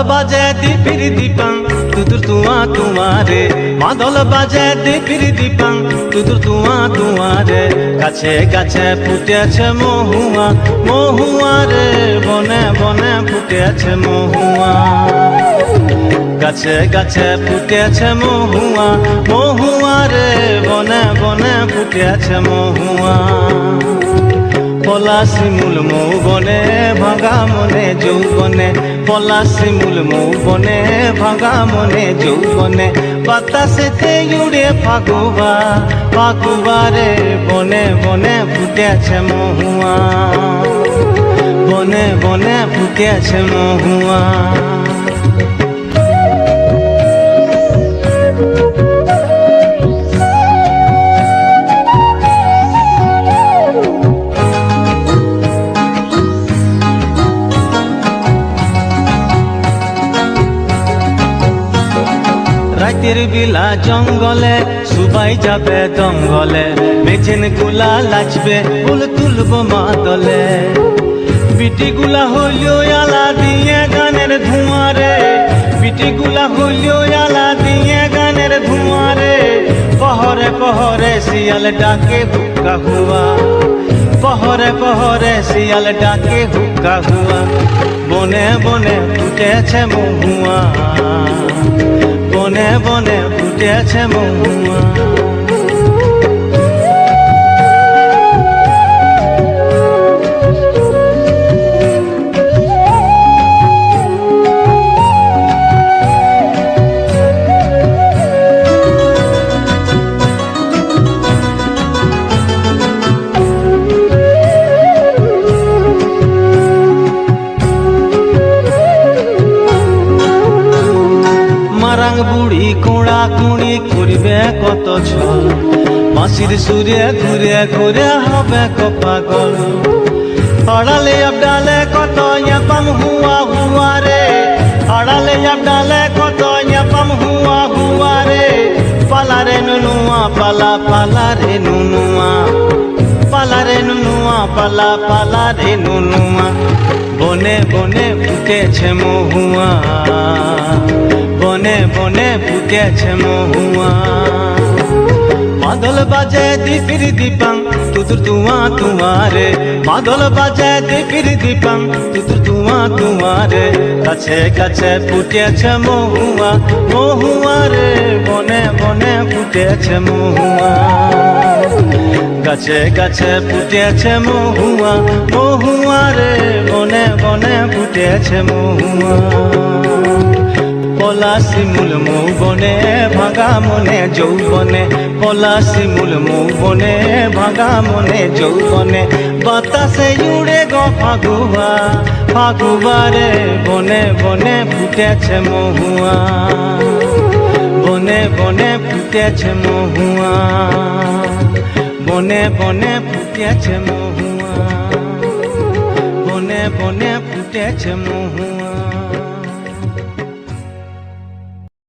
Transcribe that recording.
বাজে দীপির দীপাং তুতুর তুয়া তুয়ারে মাদল বাজে দীপির দীপাং তুতুর তুয়া তুয়ারে গাছে গাছে ফুটেছে মহুয়া মহুয়া রে বনে বনে ফুটেছে মহুয়া গাছে গাছে ফুটেছে মহুয়া মহুয়া রে বনে বনে ফুটেছে মহুয়া পলাশি মূল মৌবনে ভাঙা মনে যৌবনে পলাশি মূল মৌবনে ভাঙা মনে যৌবনে বাতাসেতে উড়ে ফাগুবা ফাগুবা রে বনে বনে ফুটেছে মহুয়া বনে বনে ফুটেছে মহুয়া রাতের বেলা জঙ্গলে সুবাই যাবে দঙ্গলে মেছেন গুলা লাচবে ফুল তুলব মাদলে বিটি গুলা হইলো আলা দিয়ে গানের ধুয়ারে বিটি গুলা হইলো আলা দিয়ে গানের ধুয়ারে পহরে পহরে শিয়াল ডাকে হুক্কা হুয়া পহরে পহরে শিয়াল ডাকে হুক্কা হুয়া বনে বনে ফুটেছে মহুয়া বনে বনে ফুটেছে মহুয়া বুড়ি কোড়া কুড়ি করবে কত ছল মাসির সুরে ঘুরে ঘুরে হবে কপাগল আড়ালে আবডালে কত ইয়াপাম হুয়া হুয়া রে আড়ালে আবডালে কত ইয়াপাম হুয়া হুয়া রে পালারে নুনুয়া পালা পালা রে নুনুয়া পালা রে নুনুয়া পালা পালা রে নুনুয়া বনে বনে ফুটেছে মহুয়া বনে বনে ফুটেছে মহুয়া মাদল বাজে দীপির দীপাং তুতুর তুয়া তুয়ারে মাদল বাজে দীপির দীপাং তুতুর তুয়া তুয়ারে কাছে কাছে ফুটেছে মহুয়া মহুয়া রে বনে বনে ফুটেছে মহুয়া গাছে গাছে ফুটেছে মহুয়া মহুয়া রে বনে বনে ফুটেছে মহুয়া পলাশি মূল মৌবনে ভাঙা মনে যৌবনে পলাশি মূল মৌবনে ভাঙা মনে যৌবনে বাতাসে উড়ে গো ফাগুয়া ফাগুয়া রে বনে বনে ফুটেছে মহুয়া বনে বনে ফুটেছে মহুয়া বনে বনে ফুটেছে মহুয়া বনে বনে ফুটেছে মহুয়া।